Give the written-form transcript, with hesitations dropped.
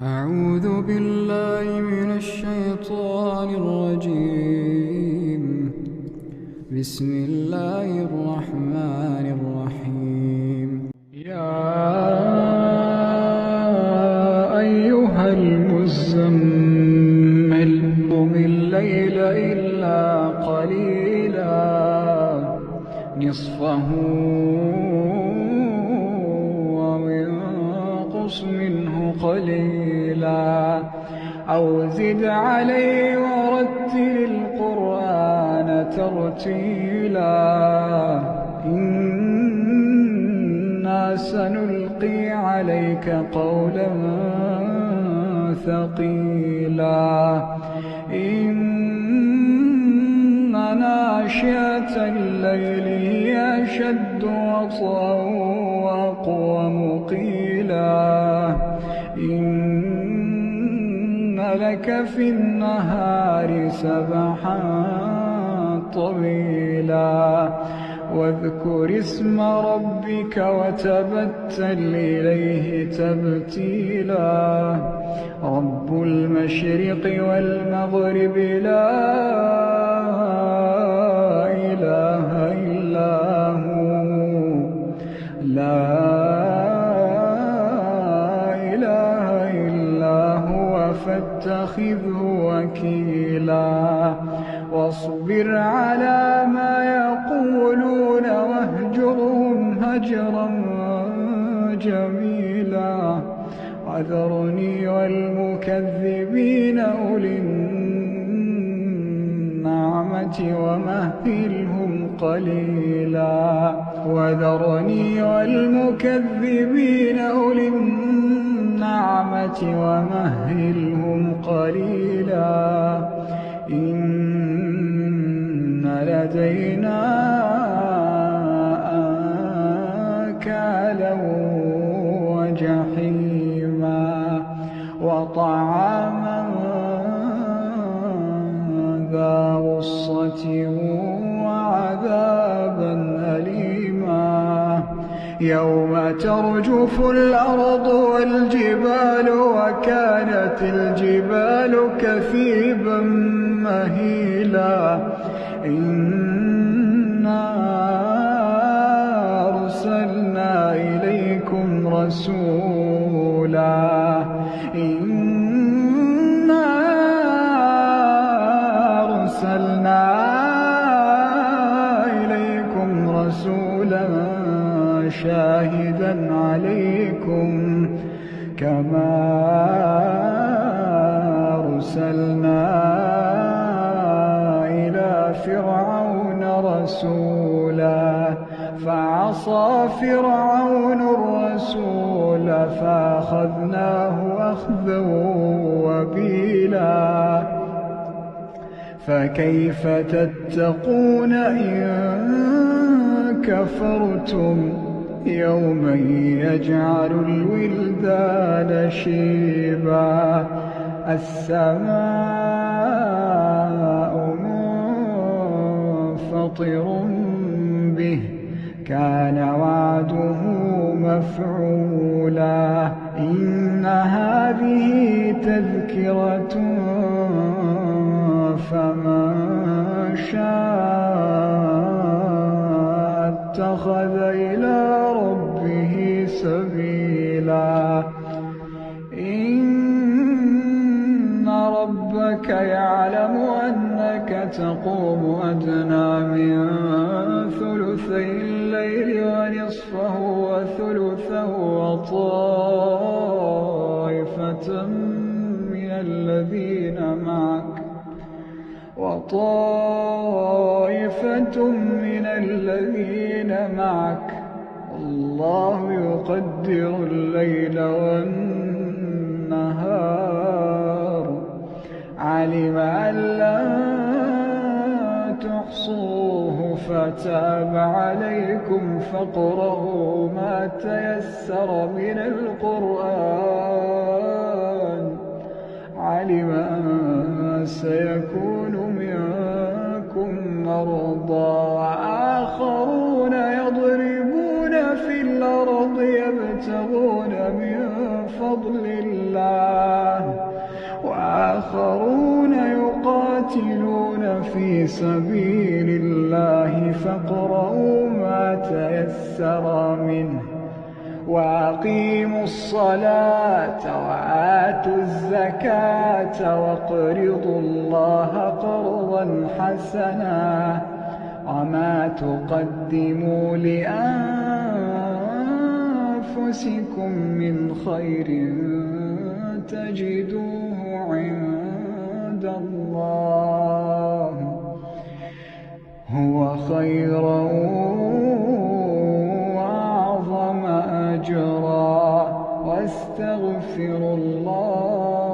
أعوذ بالله من الشيطان الرجيم. بسم الله الرحمن الرحيم. يا أيها المزمل قم الليل إلا قليلا نصفه وانقص منه قليلا أو زد عليه ورتل القرآن ترتيلا إنا سنلقي عليك قولا ثقيلا إن ناشئة الليل هي أشد وطئا وأقوم قيلا إن لك في النهار سبحا طويلا واذكر اسم ربك وتبتل إليه تبتيلا رب المشرق والمغرب لا إله إلا هو فاتخذه وكيلا واصبر على ما يقولون واهجرهم هجرا جميلا وذرني والمكذبين أولي النعمة ومهلهم قليلا وذرني والمكذبين أولي النعمة ومهلهم قليلا إن لدينا أنكالا وجحيما وطعاما ذا غصة وعذابا أليما يوم ترجف الأرض والجبال وكانت الجبال كثيبا مهيلا إنا أرسلنا إليكم رسولا شاهدا عليكم كما أرسلنا إلى فرعون رسولا فعصى فرعون الرسول فأخذناه أخذا وبيلا فكيف تتقون إن كفرتم يوما يجعل الولدان شيبا السماء منفطر به كان وعده مفعولا إن هذه تذكرة فمن شاء اتخذ إلى ربه سبيلا إن ربك يعلم أنك تقوم أدنى من ثلثي الليل ونصفه وثلثه وطائفة من الذين معك الله يقدر الليل والنهار علم أن لن تحصوه فتاب عليكم فاقرؤوا ما تيسر من القرآن علم أن سيكون منكم مرضى وآخرون يضربون في الأرض يبتغون من فضل الله وآخرون يقاتلون في سبيل الله فاقرؤوا ما تيسر منه وأقيموا الصلاة وآتوا الزكاة واقرضوا الله قرضا حسنا وما تقدموا لأنفسكم من خير تجدوه عند الله هو خيرا وأعظم أجرا واستغفروا الله